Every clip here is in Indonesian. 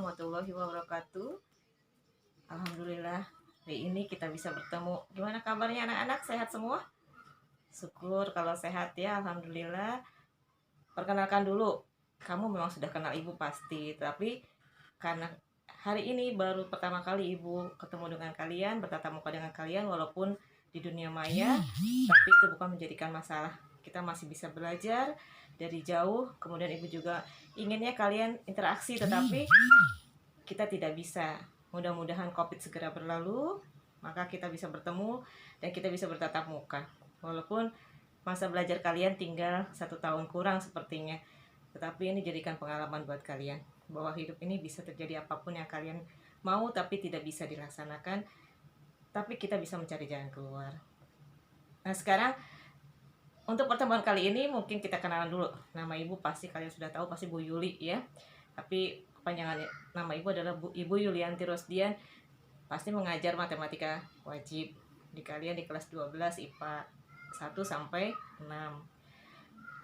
warahmatullahi wabarakatuh. Alhamdulillah, hari ini kita bisa bertemu. Gimana kabarnya anak-anak? Sehat semua? Syukur kalau sehat ya, alhamdulillah. Perkenalkan dulu, kamu memang sudah kenal ibu pasti, tapi karena hari ini baru pertama kali ibu ketemu dengan kalian, bertatap muka dengan kalian, walaupun di dunia maya, tapi itu bukan menjadikan masalah. Kita masih bisa belajar dari jauh, kemudian ibu juga inginnya kalian interaksi, tetapi kita tidak bisa. Mudah-mudahan COVID segera berlalu, maka kita bisa bertemu dan kita bisa bertatap muka. Walaupun masa belajar kalian tinggal 1 tahun kurang sepertinya, tetapi ini jadikan pengalaman buat kalian bahwa hidup ini bisa terjadi apapun yang kalian mau tapi tidak bisa dilaksanakan, tapi kita bisa mencari jalan keluar. Nah sekarang untuk pertemuan kali ini mungkin kita kenalan dulu. Nama ibu pasti kalian sudah tahu, pasti Bu Yuli ya. Tapi kepanjangan nama ibu adalah Ibu Yulianti Rosdian. Pasti mengajar matematika wajib di kalian di kelas 12 IPA 1 sampai 6.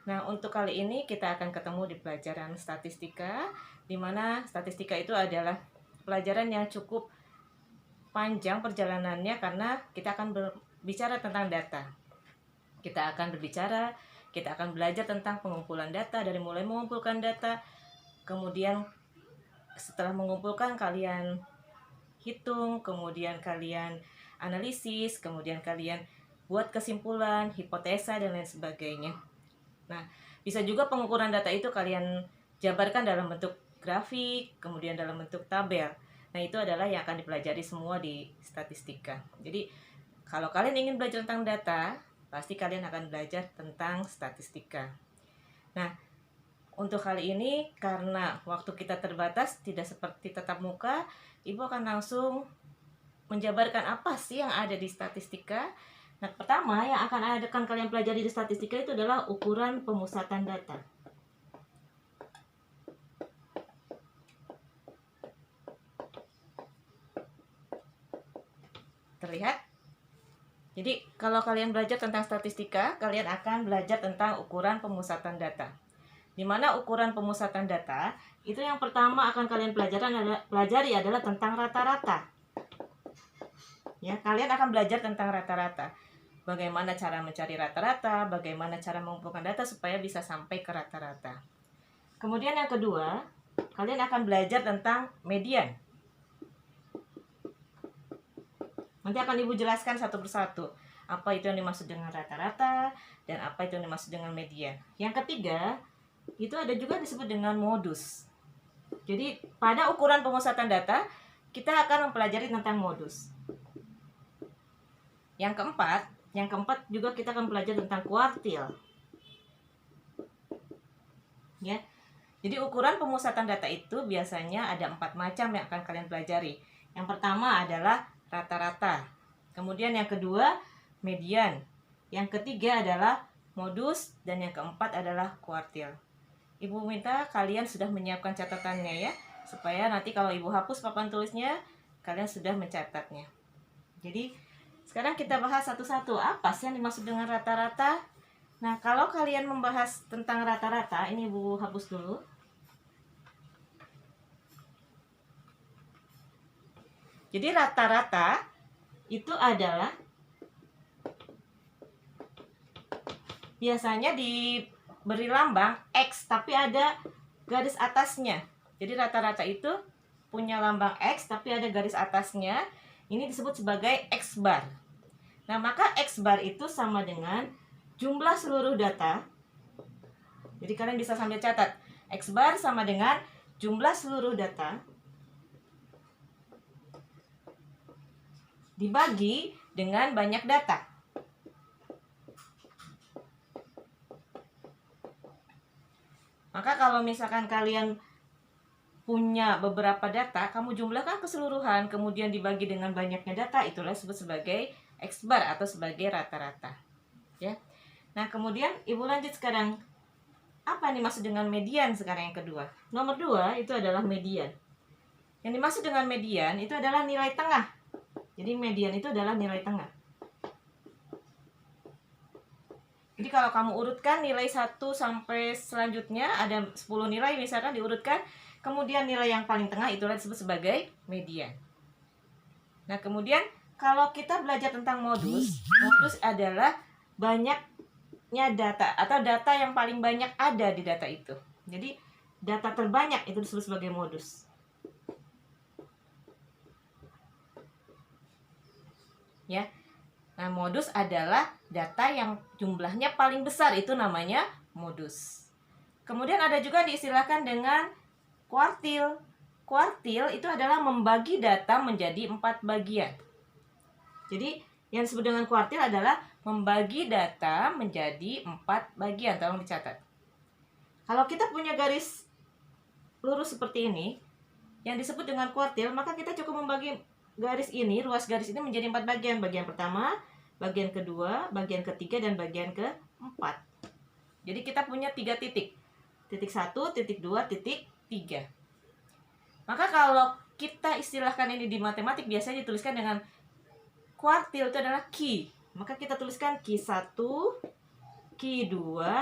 Nah, untuk kali ini kita akan ketemu di pelajaran statistika, di mana statistika itu adalah pelajaran yang cukup panjang perjalanannya karena kita akan berbicara tentang data. Kita akan belajar tentang pengumpulan data, dari mulai mengumpulkan data, kemudian setelah mengumpulkan kalian hitung, kemudian kalian analisis, kemudian kalian buat kesimpulan, hipotesa, dan lain sebagainya. Nah, bisa juga pengukuran data itu kalian jabarkan dalam bentuk grafik, kemudian dalam bentuk tabel. Nah, itu adalah yang akan dipelajari semua di statistika. Jadi, kalau kalian ingin belajar tentang data, pasti kalian akan belajar tentang statistika. Nah, untuk kali ini karena waktu kita terbatas, tidak seperti tatap muka, Ibu akan langsung menjabarkan apa sih yang ada di statistika. Nah, pertama yang akan kalian pelajari di statistika itu adalah ukuran pemusatan data. Terlihat? Jadi, kalau kalian belajar tentang statistika, kalian akan belajar tentang ukuran pemusatan data. Di mana ukuran pemusatan data, itu yang pertama akan kalian pelajari adalah tentang rata-rata. Ya, kalian akan belajar tentang rata-rata. Bagaimana cara mencari rata-rata, bagaimana cara mengumpulkan data supaya bisa sampai ke rata-rata. Kemudian yang kedua, kalian akan belajar tentang median. Nanti akan Ibu jelaskan satu persatu. Apa itu yang dimaksud dengan rata-rata dan apa itu yang dimaksud dengan median. Yang ketiga, itu ada juga disebut dengan modus. Jadi, pada ukuran pemusatan data, kita akan mempelajari tentang modus. Yang keempat juga kita akan belajar tentang kuartil. Ya. Jadi, ukuran pemusatan data itu biasanya ada 4 macam yang akan kalian pelajari. Yang pertama adalah rata-rata. Kemudian yang kedua, median. Yang ketiga adalah modus. Dan yang keempat adalah kuartil. Ibu minta kalian sudah menyiapkan catatannya ya, supaya nanti kalau Ibu hapus papan tulisnya, kalian sudah mencatatnya. Jadi, sekarang kita bahas satu-satu. Apa sih yang dimaksud dengan rata-rata? Nah, kalau kalian membahas tentang rata-rata, ini Ibu hapus dulu. Jadi rata-rata itu adalah biasanya diberi lambang X tapi ada garis atasnya. Jadi rata-rata itu punya lambang X tapi ada garis atasnya. Ini disebut sebagai X bar. Nah, maka X bar itu sama dengan jumlah seluruh data. Jadi kalian bisa sambil catat. X bar sama dengan jumlah seluruh data dibagi dengan banyak data. Maka kalau misalkan kalian punya beberapa data, kamu jumlahkan keseluruhan, kemudian dibagi dengan banyaknya data, itulah disebut sebagai X bar atau sebagai rata-rata. Ya. Nah, kemudian Ibu lanjut sekarang. Apa yang dimaksud dengan median sekarang yang kedua? Nomor 2 itu adalah median. Yang dimaksud dengan median itu adalah nilai tengah. Jadi median itu adalah nilai tengah. Jadi kalau kamu urutkan nilai 1 sampai selanjutnya ada 10 nilai misalkan diurutkan. Kemudian nilai yang paling tengah itulah disebut sebagai median. Nah, kemudian kalau kita belajar tentang modus, modus adalah banyaknya data atau data yang paling banyak ada di data itu. Jadi, data terbanyak itu disebut sebagai modus. Ya. Nah, modus adalah data yang jumlahnya paling besar, itu namanya modus. Kemudian ada juga diistilahkan dengan kuartil. Kuartil itu adalah membagi data menjadi 4 bagian. Jadi, yang disebut dengan kuartil adalah membagi data menjadi 4 bagian. Tolong dicatat. Kalau kita punya garis lurus seperti ini, yang disebut dengan kuartil, maka kita cukup membagi garis ini, ruas garis ini menjadi 4 bagian. Bagian pertama, bagian kedua, bagian ketiga, dan bagian keempat. Jadi kita punya 3 titik. Titik 1, titik 2, titik 3. Maka kalau kita istilahkan ini di matematik, biasanya dituliskan dengan kuartil itu adalah Q. Maka kita tuliskan Q1, Q2,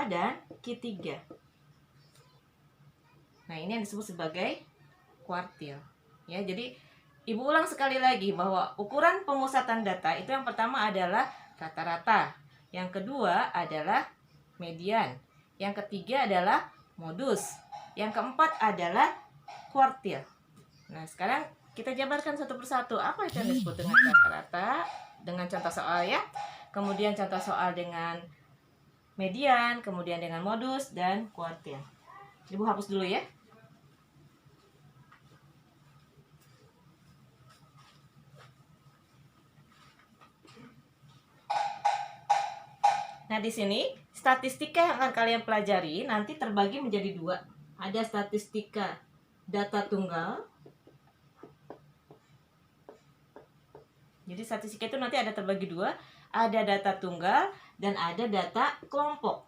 dan Q3. Nah, ini yang disebut sebagai kuartil. Ya, jadi Ibu ulang sekali lagi bahwa ukuran pemusatan data itu yang pertama adalah rata-rata, yang kedua adalah median, yang ketiga adalah modus, yang keempat adalah kuartil. Nah, sekarang kita jabarkan satu persatu apa itu yang disebut dengan rata-rata dengan contoh soal ya. Kemudian contoh soal dengan median, kemudian dengan modus dan kuartil. Ibu hapus dulu ya. Nah, di sini statistika yang akan kalian pelajari nanti terbagi menjadi 2. Ada statistika data tunggal. Jadi statistika itu nanti ada terbagi 2, ada data tunggal dan ada data kelompok.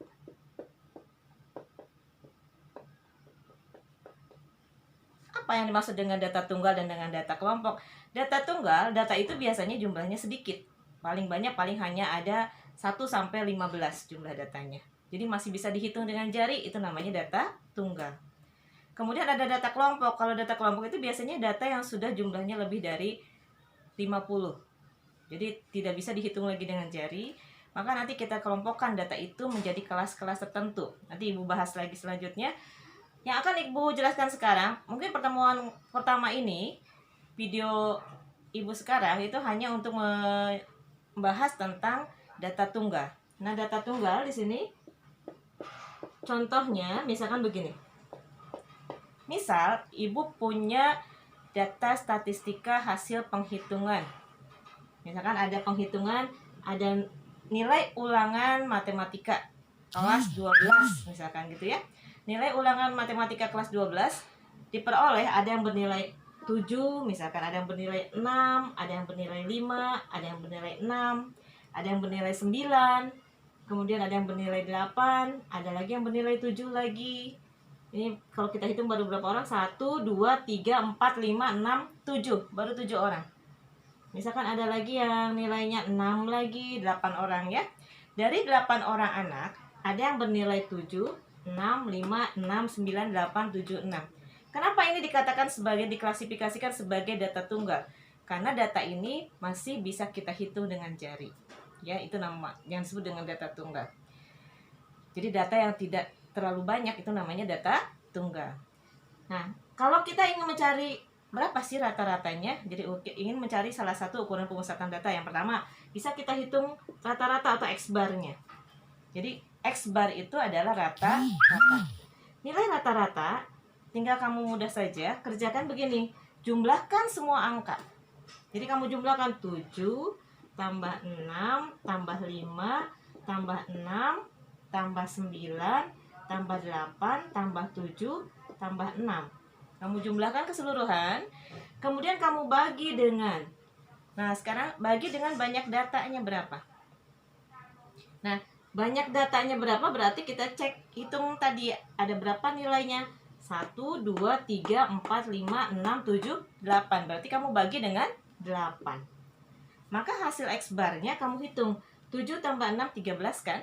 Apa yang dimaksud dengan data tunggal dan dengan data kelompok? Data tunggal, data itu biasanya jumlahnya sedikit. Paling banyak paling hanya ada 1 sampai 15 jumlah datanya. Jadi masih bisa dihitung dengan jari, itu namanya data tunggal. Kemudian ada data kelompok. Kalau data kelompok itu biasanya data yang sudah jumlahnya lebih dari 50. Jadi tidak bisa dihitung lagi dengan jari. Maka nanti kita kelompokkan data itu menjadi kelas-kelas tertentu. Nanti Ibu bahas lagi selanjutnya. Yang akan Ibu jelaskan sekarang, mungkin pertemuan pertama ini, video Ibu sekarang itu hanya untuk membahas tentang data tunggal. Nah, data tunggal di sini contohnya misalkan begini. Misal, Ibu punya data statistika hasil penghitungan. Misalkan ada penghitungan, ada nilai ulangan matematika kelas 12 misalkan gitu ya. Nilai ulangan matematika kelas 12 diperoleh ada yang bernilai 7, misalkan ada yang bernilai 6, ada yang bernilai 5, ada yang bernilai 6, ada yang bernilai 9, kemudian ada yang bernilai 8, ada lagi yang bernilai 7 lagi. Ini kalau kita hitung baru berapa orang? 1, 2, 3, 4, 5, 6, 7. Baru 7 orang. Misalkan ada lagi yang nilainya 6 lagi, 8 orang ya. Dari 8 orang anak, ada yang bernilai 7, 6, 5, 6, 9, 8, 7, 6. Kenapa ini dikatakan diklasifikasikan sebagai data tunggal? Karena data ini masih bisa kita hitung dengan jari. Ya, itu nama yang disebut dengan data tunggal. Jadi data yang tidak terlalu banyak itu namanya data tunggal. Nah, kalau kita ingin mencari berapa sih rata-ratanya, jadi ingin mencari salah satu ukuran pemusatan data. Yang pertama, bisa kita hitung rata-rata atau X-bar-nya. Jadi X-bar itu adalah rata-rata. Nilai rata-rata tinggal kamu mudah saja kerjakan begini. Jumlahkan semua angka. Jadi kamu jumlahkan 7 tambah 6 tambah 5 tambah 6 tambah 9 tambah 8 tambah 7 tambah 6. Kamu jumlahkan keseluruhan, kemudian kamu bagi dengan, nah sekarang bagi dengan banyak datanya berapa. Nah, banyak datanya berapa berarti kita cek, hitung tadi ada berapa nilainya. 1, 2, 3, 4, 5, 6, 7, 8. Berarti kamu bagi dengan 8. Maka hasil X-bar-nya kamu hitung. 7 tambah 6, 13 kan?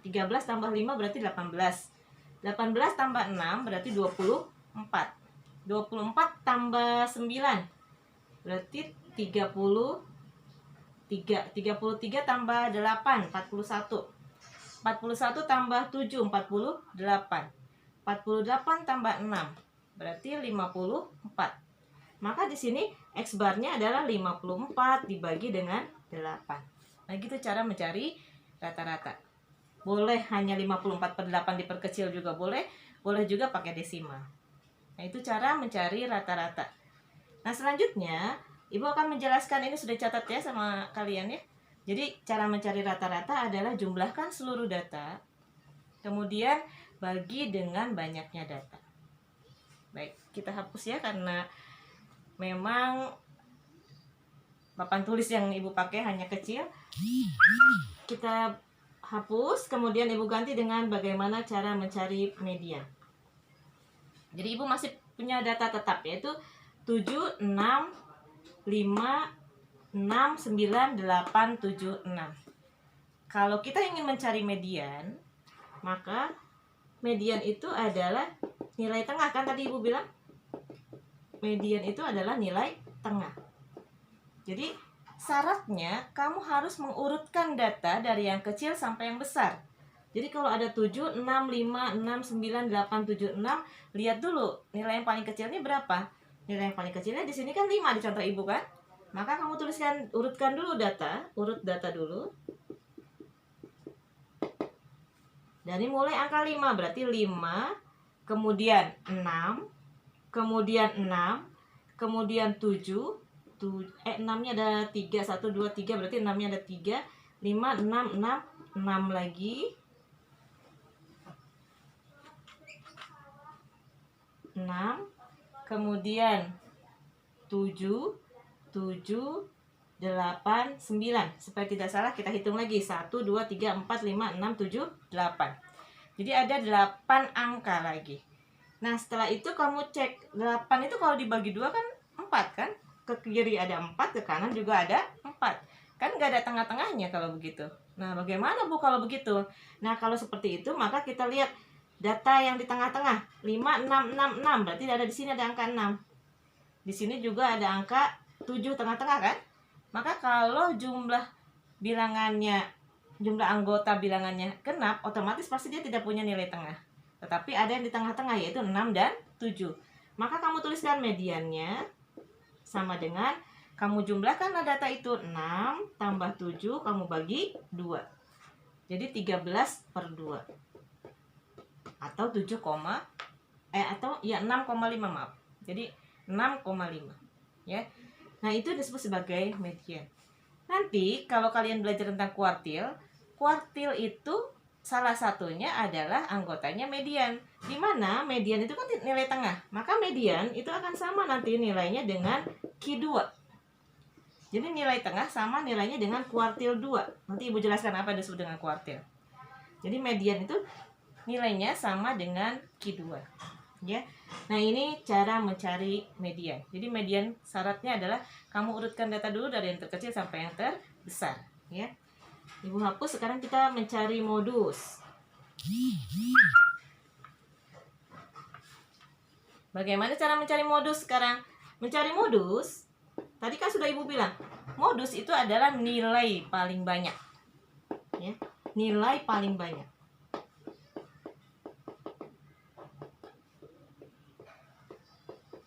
13 tambah 5 berarti 18. 18 tambah 6 berarti 24. 24 tambah 9 berarti 33. 33 tambah 8 41. 41 tambah 7 48. 48 tambah 6 berarti 54. Maka di sini X barnya adalah 54 dibagi dengan 8. Nah, gitu cara mencari rata-rata. Boleh hanya 54/8 diperkecil juga boleh, boleh juga pakai desimal. Nah, itu cara mencari rata-rata. Nah, selanjutnya Ibu akan menjelaskan, ini sudah catat ya sama kalian ya. Jadi, cara mencari rata-rata adalah jumlahkan seluruh data, kemudian bagi dengan banyaknya data. Baik, kita hapus ya karena memang papan tulis yang Ibu pakai hanya kecil. Kita hapus, kemudian Ibu ganti dengan bagaimana cara mencari median. Jadi Ibu masih punya data tetap, yaitu 7, 6, 5, 6, 9, 8, 7, 6. Kalau kita ingin mencari median, maka median itu adalah nilai tengah, kan tadi Ibu bilang? Median itu adalah nilai tengah. Jadi syaratnya kamu harus mengurutkan data dari yang kecil sampai yang besar. Jadi kalau ada 7, 6, 5, 6, 9, 8, 7, 6, lihat dulu nilai yang paling kecilnya berapa. Nilai yang paling kecilnya di sini kan 5 di contoh Ibu kan. Maka kamu tuliskan, urutkan dulu data, urut data dulu. Dari mulai angka 5 berarti 5, kemudian 6, kemudian 6, kemudian 7, 6-nya ada 3, 1, 2, 3 berarti 6-nya ada 3, 5, 6, 6, 6 lagi, 6, kemudian 7, 7, 8, 9. Supaya tidak salah kita hitung lagi, 1, 2, 3, 4, 5, 6, 7, 8. Jadi ada 8 angka lagi. Nah, setelah itu kamu cek 8 itu kalau dibagi 2 kan 4 kan? Ke kiri ada 4, ke kanan juga ada 4. Kan nggak ada tengah-tengahnya kalau begitu. Nah, bagaimana Bu kalau begitu? Nah, kalau seperti itu maka kita lihat data yang di tengah-tengah. 5, 6, 6, 6. Berarti ada di sini ada angka 6. Di sini juga ada angka 7 tengah-tengah kan? Maka kalau jumlah bilangannya, jumlah anggota bilangannya genap, otomatis pasti dia tidak punya nilai tengah. Tetapi ada yang di tengah-tengah yaitu 6 dan 7. Maka kamu tuliskan mediannya sama dengan kamu jumlahkan data itu 6 tambah 7 kamu bagi 2. Jadi 13/2. Atau 6,5 maaf. Jadi 6,5 ya. Nah, itu disebut sebagai median. Nanti kalau kalian belajar tentang kuartil, kuartil itu salah satunya adalah anggotanya median. Di mana median itu kan nilai tengah. Maka median itu akan sama nanti nilainya dengan Q2. Jadi nilai tengah sama nilainya dengan kuartil 2. Nanti Ibu jelaskan apa yang disebut dengan kuartil. Jadi median itu nilainya sama dengan Q2. Ya. Nah, ini cara mencari median. Jadi median syaratnya adalah kamu urutkan data dulu dari yang terkecil sampai yang terbesar, ya. Ibu hapus, sekarang kita mencari modus. Bagaimana cara mencari modus sekarang? Mencari modus, tadi kan sudah Ibu bilang, modus itu adalah nilai paling banyak. Ya, nilai paling banyak.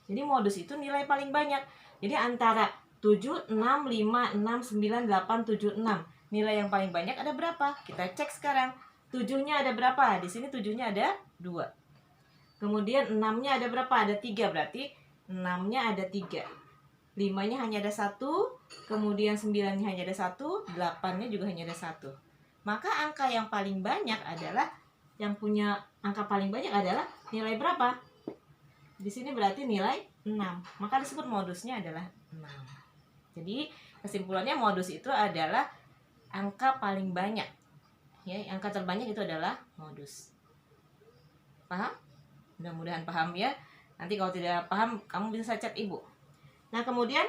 Jadi modus itu nilai paling banyak. Jadi antara 7, 6, 5, 6, 9, 8, 7, 6. Nilai yang paling banyak ada berapa? Kita cek sekarang. 7-nya ada berapa? Di sini 7-nya ada 2. Kemudian 6-nya ada berapa? Ada 3. Berarti 6-nya ada 3. 5-nya hanya ada 1. Kemudian 9-nya hanya ada 1. 8-nya juga hanya ada 1. Maka angka yang paling banyak adalah, yang punya angka paling banyak adalah nilai berapa? Di sini berarti nilai 6. Maka disebut modusnya adalah 6. Jadi kesimpulannya modus itu adalah angka paling banyak. Ya, angka terbanyak itu adalah modus. Paham? Mudah-mudahan paham ya. Nanti kalau tidak paham kamu bisa chat Ibu. Nah, kemudian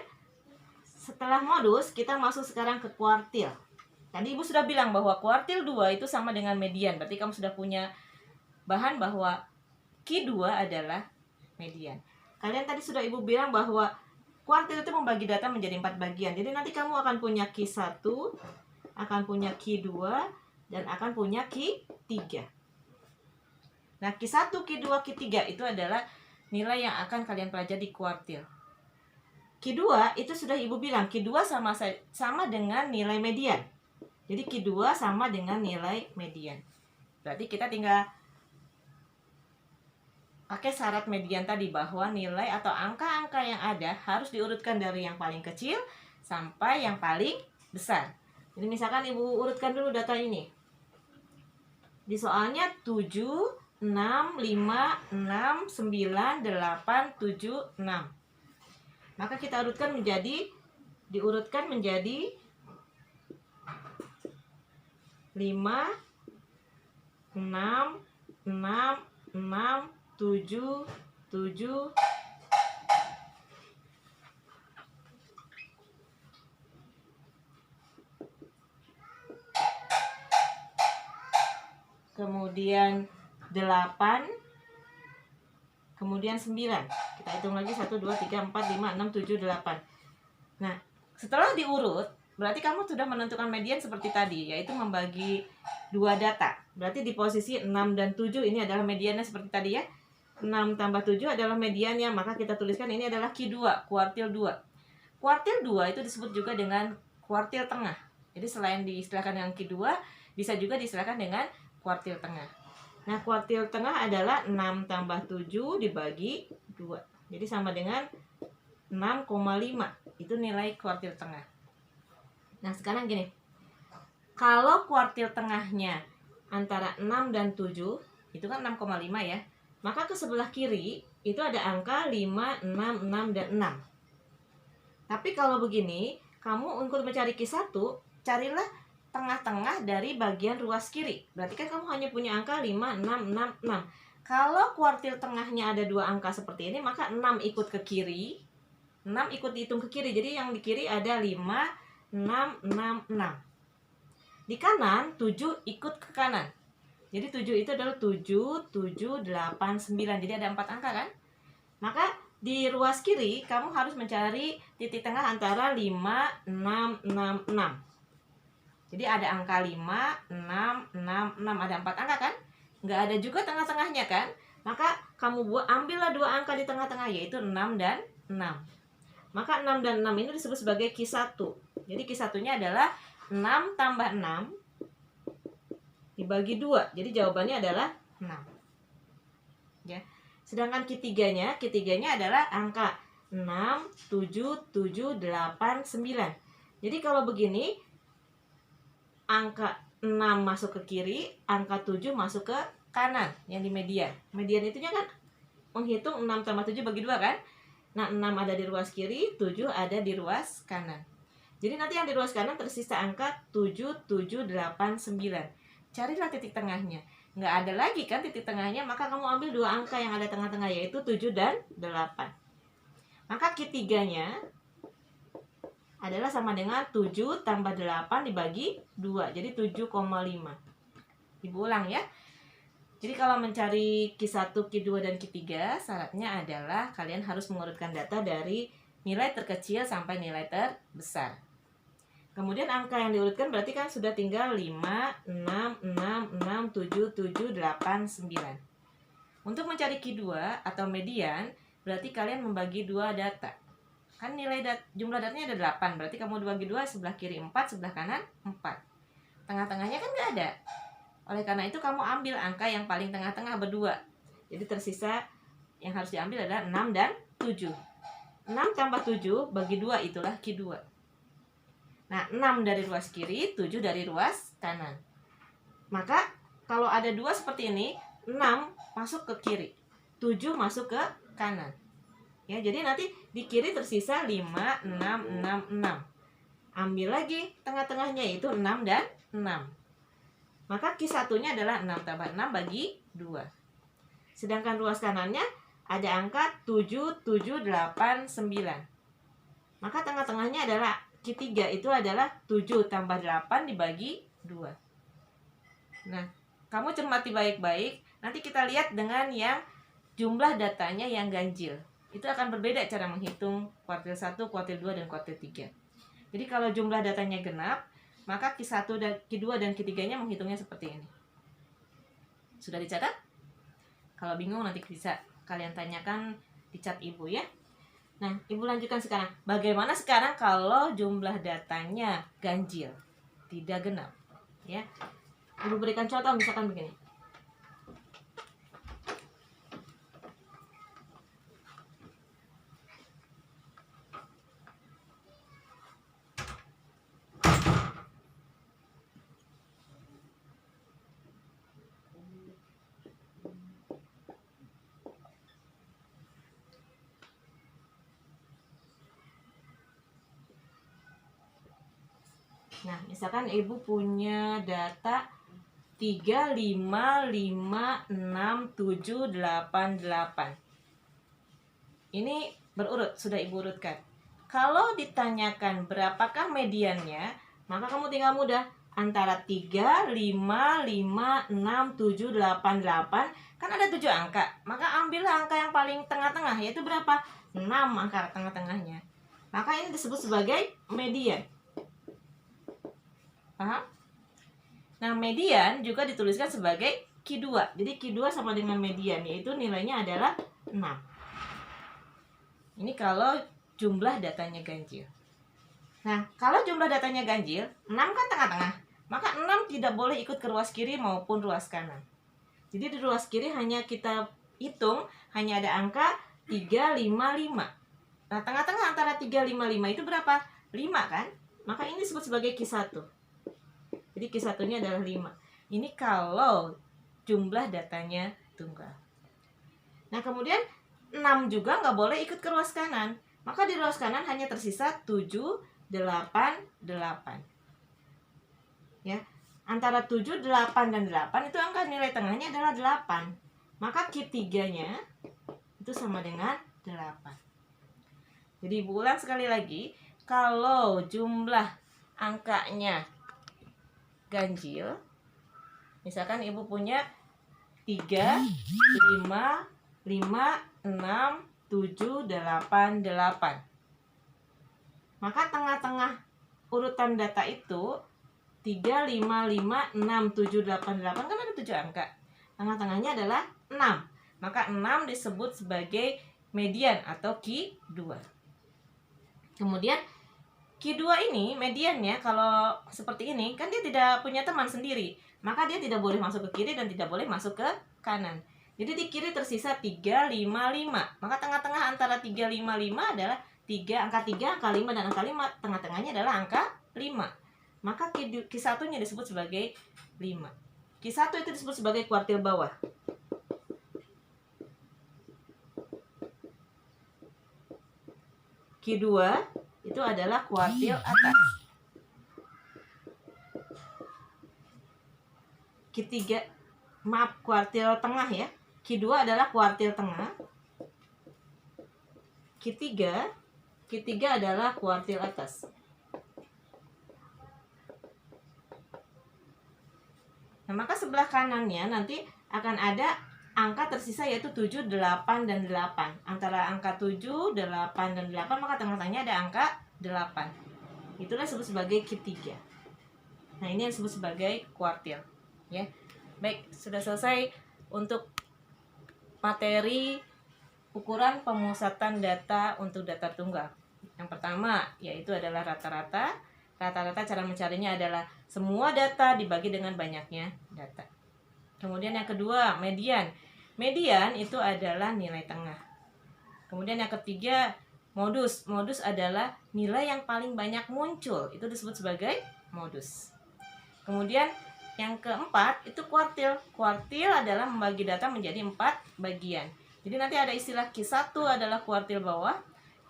setelah modus kita masuk sekarang ke kuartil. Tadi Ibu sudah bilang bahwa kuartil 2 itu sama dengan median. Berarti kamu sudah punya bahan bahwa Q2 adalah median. Kalian tadi sudah Ibu bilang bahwa kuartil itu membagi data menjadi 4 bagian. Jadi nanti kamu akan punya Q1, akan punya Q2, dan akan punya Q3. Nah, Q1, Q2, Q3 itu adalah nilai yang akan kalian pelajari di kuartil. Q2 itu sudah Ibu bilang, Q2 sama dengan nilai median. Jadi Q2 sama dengan nilai median. Berarti kita tinggal pakai syarat median tadi, bahwa nilai atau angka-angka yang ada harus diurutkan dari yang paling kecil sampai yang paling besar. Jadi misalkan Ibu urutkan dulu data ini. Di soalnya 7, 6, 5, 6, 9, 8, 7, 6. Maka kita diurutkan menjadi 5, 6, 6, 6, 7, 7. Kemudian 8, kemudian 9. Kita hitung lagi 1, 2, 3, 4, 5, 6, 7, 8. Nah, setelah diurut, berarti kamu sudah menentukan median seperti tadi, yaitu membagi 2 data. Berarti di posisi 6 dan 7 ini adalah mediannya seperti tadi ya. 6 tambah 7 adalah mediannya, maka kita tuliskan ini adalah Q2, kuartil 2. Kuartil 2 itu disebut juga dengan kuartil tengah. Jadi selain diistilahkan dengan Q2, bisa juga diistilahkan dengan kuartil tengah. Nah, kuartil tengah adalah 6 tambah 7 dibagi 2. Jadi sama dengan 6,5. Itu nilai kuartil tengah. Nah, sekarang gini. Kalau kuartil tengahnya antara 6 dan 7, itu kan 6,5 ya. Maka ke sebelah kiri itu ada angka 5, 6, 6, dan 6. Tapi kalau begini, kamu untuk mencari Q1, carilah tengah-tengah dari bagian ruas kiri. Berarti kan kamu hanya punya angka 5, 6, 6, 6. Kalau kuartil tengahnya ada 2 angka seperti ini, maka 6 ikut ke kiri. 6 ikut dihitung ke kiri. Jadi yang di kiri ada 5, 6, 6, 6. Di kanan 7 ikut ke kanan. Jadi 7 itu adalah 7, 7, 8, 9. Jadi ada 4 angka kan? Maka di ruas kiri kamu harus mencari titik tengah antara 5, 6, 6, 6. Jadi ada angka 5, 6, 6, 6. Ada 4 angka kan? Nggak ada juga tengah-tengahnya kan? Maka kamu ambillah 2 angka di tengah-tengah, yaitu 6 dan 6. Maka 6 dan 6 ini disebut sebagai Q1. Jadi Q1-nya adalah 6 tambah 6 dibagi 2. Jadi jawabannya adalah 6. Ya. Sedangkan Q3-nya adalah angka 6, 7, 7, 8, 9. Jadi kalau begini, angka 6 masuk ke kiri, angka 7 masuk ke kanan, yang di median. Median itunya kan menghitung 6 tambah 7 bagi 2 kan? Nah, 6 ada di ruas kiri, 7 ada di ruas kanan. Jadi nanti yang di ruas kanan tersisa angka 7, 7, 8, 9. Carilah titik tengahnya. Nggak ada lagi kan titik tengahnya, maka kamu ambil 2 angka yang ada tengah-tengah, yaitu 7 dan 8. Maka Q3-nya adalah sama dengan 7 tambah 8 dibagi 2. Jadi 7,5. Ibu ulang ya. Jadi kalau mencari Q1, Q2, dan Q3, syaratnya adalah kalian harus mengurutkan data dari nilai terkecil sampai nilai terbesar. Kemudian angka yang diurutkan berarti kan sudah tinggal 5, 6, 6, 6, 7, 7, 8, 9. Untuk mencari Q2 atau median, berarti kalian membagi 2 data. Kan nilai jumlah datanya ada 8, berarti kamu bagi 2, sebelah kiri 4, sebelah kanan 4. Tengah-tengahnya kan nggak ada. Oleh karena itu kamu ambil angka yang paling tengah-tengah berdua. Jadi tersisa yang harus diambil adalah 6 dan 7. 6 tambah 7 bagi 2 itulah Q2. Nah, 6 dari ruas kiri, 7 dari ruas kanan. Maka kalau ada 2 seperti ini, 6 masuk ke kiri, 7 masuk ke kanan. Ya, jadi nanti di kiri tersisa 5, 6, 6, 6. Ambil lagi tengah-tengahnya, yaitu 6 dan 6. Maka Q1-nya adalah 6 tambah 6 bagi 2. Sedangkan ruas kanannya ada angka 7, 7, 8, 9. Maka tengah-tengahnya adalah Q3, itu adalah 7 tambah 8 dibagi 2. Nah, kamu cermati baik-baik. Nanti kita lihat dengan yang jumlah datanya yang ganjil. itu akan berbeda cara menghitung kuartil 1, kuartil 2, dan kuartil 3. Jadi kalau jumlah datanya genap, maka Q1 dan Q2 dan Q3-nya menghitungnya seperti ini. Sudah dicatat? Kalau bingung nanti bisa kalian tanyakan di chat Ibu ya. Nah, Ibu lanjutkan sekarang. Bagaimana sekarang kalau jumlah datanya ganjil, tidak genap? Ya. Ibu berikan contoh misalkan begini. Nah, misalkan Ibu punya data 3, 5, 5, 6, 7, 8, 8. Ini berurut, sudah Ibu urutkan. Kalau ditanyakan berapakah mediannya, maka kamu tinggal mudah. Antara 3, 5, 5, 6, 7, 8, 8. Kan ada 7 angka. Maka ambillah angka yang paling tengah-tengah, yaitu berapa? 6 angka tengah-tengahnya. Maka ini disebut sebagai median. Paham? Nah, median juga dituliskan sebagai Q2. Jadi Q2 sama dengan median, yaitu nilainya adalah 6. Ini kalau jumlah datanya ganjil. Nah, kalau jumlah datanya ganjil, 6 kan tengah-tengah. Maka 6 tidak boleh ikut ke ruas kiri maupun ruas kanan. Jadi di ruas kiri hanya kita hitung, hanya ada angka 3, 5, 5. Nah, tengah-tengah antara 3, 5, 5 itu berapa? 5 kan? Maka ini disebut sebagai Q1. Jadi Q1-nya adalah 5. Ini kalau jumlah datanya tunggal. Nah, kemudian 6 juga nggak boleh ikut ke ruas kanan. Maka di ruas kanan hanya tersisa 7, 8, 8. Ya. Antara 7, 8, dan 8 itu angka nilai tengahnya adalah 8. Maka Q3-nya itu sama dengan 8. Jadi Ibu ulang sekali lagi, kalau jumlah angkanya ganjil, misalkan Ibu punya 3, 5, 5, 6, 7, 8, 8. Maka tengah-tengah urutan data itu 3, 5, 5, 6, 7, 8, 8 kan ada 7 angka. Tengah-tengahnya adalah 6. Maka 6 disebut sebagai median atau Q2. Kemudian Q2 ini mediannya kalau seperti ini kan dia tidak punya teman sendiri. Maka dia tidak boleh masuk ke kiri dan tidak boleh masuk ke kanan. Jadi di kiri tersisa 3, 5, 5. Maka tengah-tengah antara 3, 5, 5 adalah 3, angka 3, angka 5, dan angka 5. Tengah-tengahnya adalah angka 5. Maka Q1-nya disebut sebagai 5. Q1 itu disebut sebagai kuartil bawah. Q2 itu adalah kuartil atas. Q3, maaf, kuartil tengah ya. Q2 adalah kuartil tengah. Q3 adalah kuartil atas. Nah, maka sebelah kanannya nanti akan ada angka tersisa yaitu 7, 8, dan 8. Antara angka 7, 8, dan 8 maka tengah-tengahnya ada angka 8. Itulah disebut sebagai Q3. Nah, ini yang disebut sebagai kuartil, ya. Baik, sudah selesai untuk materi ukuran pemusatan data untuk data tunggal. Yang pertama yaitu adalah rata-rata. Rata-rata cara mencarinya adalah semua data dibagi dengan banyaknya data. Kemudian yang kedua, median. Median itu adalah nilai tengah. Kemudian yang ketiga, modus. Modus adalah nilai yang paling banyak muncul. Itu disebut sebagai modus. Kemudian yang keempat itu kuartil. Kuartil adalah membagi data menjadi 4 bagian. Jadi nanti ada istilah Q1 adalah kuartil bawah,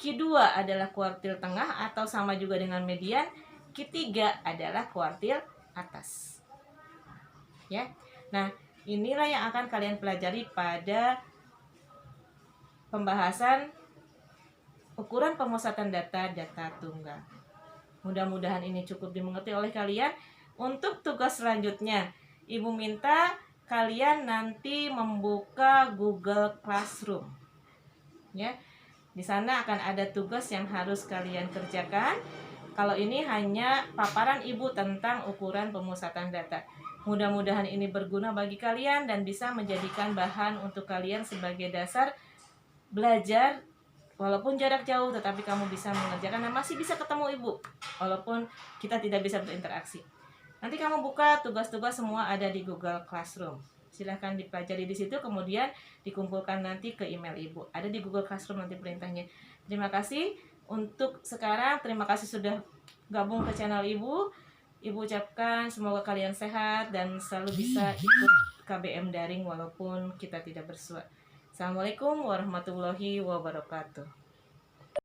Q2 adalah kuartil tengah atau sama juga dengan median, Q3 adalah kuartil atas. Ya. Nah, inilah yang akan kalian pelajari pada pembahasan ukuran pemusatan data tunggal. Mudah-mudahan ini cukup dimengerti oleh kalian. Untuk tugas selanjutnya, Ibu minta kalian nanti membuka Google Classroom. Ya. Di sana akan ada tugas yang harus kalian kerjakan. Kalau ini hanya paparan ibu tentang ukuran pemusatan data. Mudah-mudahan ini berguna bagi kalian dan bisa menjadikan bahan untuk kalian sebagai dasar belajar. Walaupun jarak jauh, tetapi kamu bisa mengerjakan dan masih bisa ketemu ibu, walaupun kita tidak bisa berinteraksi. Nanti kamu buka tugas-tugas semua ada di Google Classroom. Silahkan dipelajari di situ, kemudian dikumpulkan nanti ke email ibu. Ada di Google Classroom nanti perintahnya. Terima kasih untuk sekarang. Terima kasih sudah gabung ke channel ibu. Ibu ucapkan semoga kalian sehat dan selalu bisa ikut KBM daring walaupun kita tidak bersua. Assalamualaikum warahmatullahi wabarakatuh.